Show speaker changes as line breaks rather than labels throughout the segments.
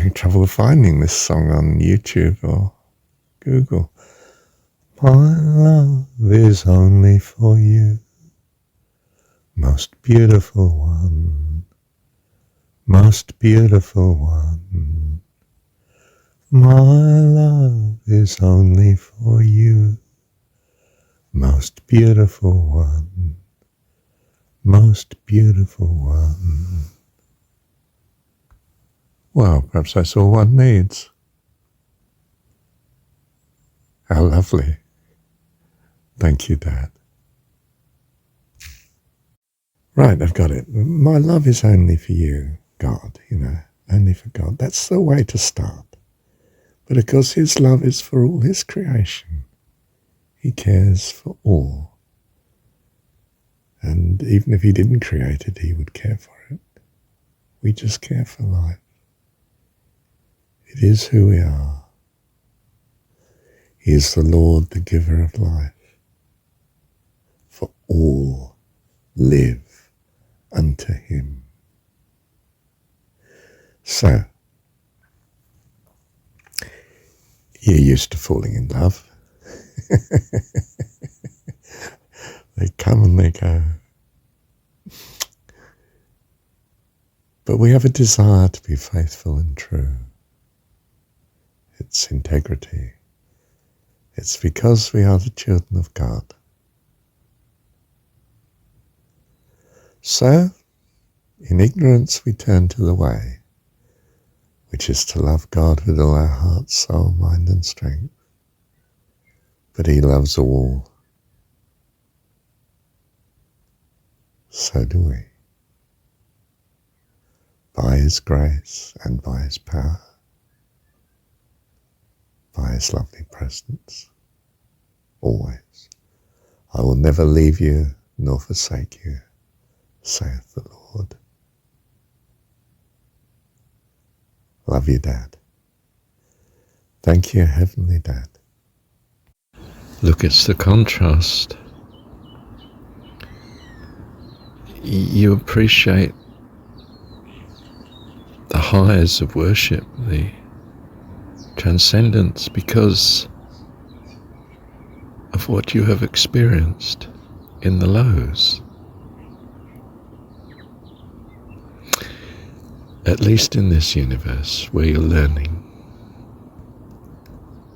having trouble finding this song on YouTube or Google. My love is only for you, most beautiful one, most beautiful one. My love is only for you, most beautiful one, most beautiful one. Well, perhaps that's all one needs. How lovely. Thank you, Dad. Right, I've got it. My love is only for you, God, only for God. That's the way to start. But of course, his love is for all his creation. He cares for all. And even if he didn't create it, he would care for it. We just care for life. It is who we are. He is the Lord, the giver of life. For all live unto him. So, you're used to falling in love. They come and they go. But we have a desire to be faithful and true. It's integrity. It's because we are the children of God. So, in ignorance we turn to the way, which is to love God with all our heart, soul, mind and strength. But he loves all. So do we. By his grace and by his power, by his lovely presence, always. I will never leave you nor forsake you, saith the Lord. Love you, Dad. Thank you, Heavenly Dad. Look, it's the contrast. You appreciate the highs of worship, the transcendence, because of what you have experienced in the lows. At least in this universe where you're learning.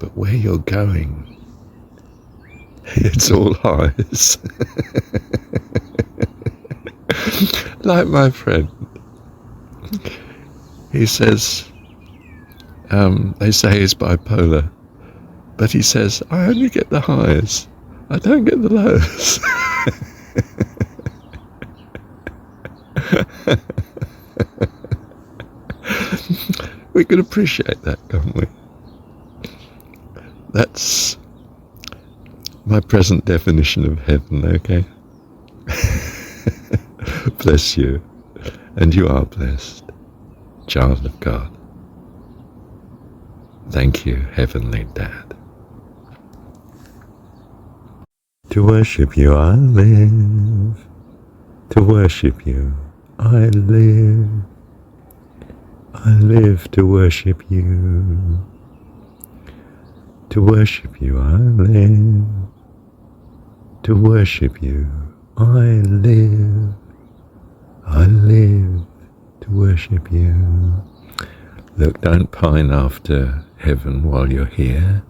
But where you're going, it's all highs. Like my friend. He says, they say he's bipolar, but he says, I only get the highs, I don't get the lows. We can appreciate that, can't we? That's my present definition of heaven, okay? Bless you, and you are blessed, child of God. Thank you, Heavenly Dad. To worship you I live, to worship you I live. I live to worship you. To worship you I live. To worship you I live. I live to worship you. Look, don't pine after heaven while you're here.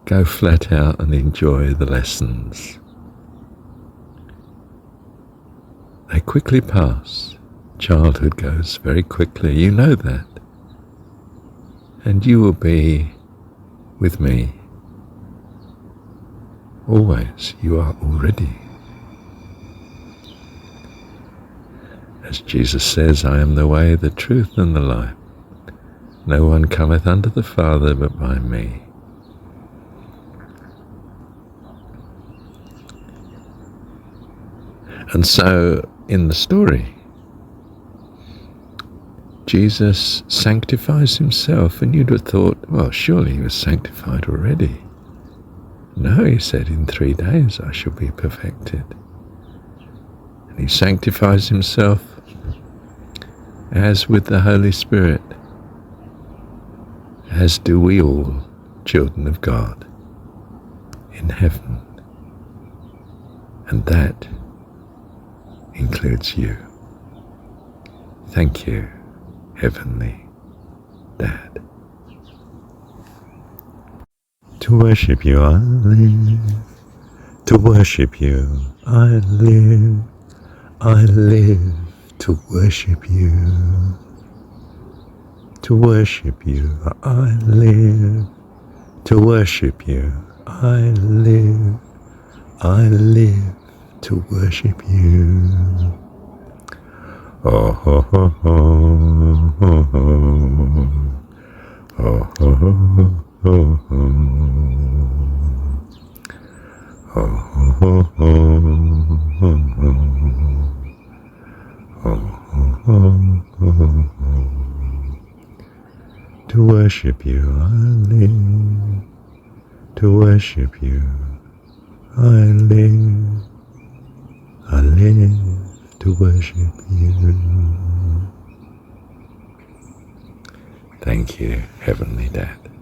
Go flat out and enjoy the lessons. They quickly pass. Childhood goes very quickly, you know that. And you will be with me. Always, you are already. As Jesus says, I am the way, the truth and the life. No one cometh unto the Father but by me. And so, in the story, Jesus sanctifies himself, and you'd have thought, well, surely he was sanctified already. No, he said, in 3 days I shall be perfected. He sanctifies himself as with the Holy Spirit as do we all, children of God, in heaven. And that includes you. Thank you, Heavenly Dad. To worship you I live, to worship you I live to worship you. To worship you I live, to worship you I live to worship you. Oh ho ho ho ho ho oh ho ho ho ho oh ho ho ho ho to worship you I live, to worship you I live to worship you. Thank you, Heavenly Dad.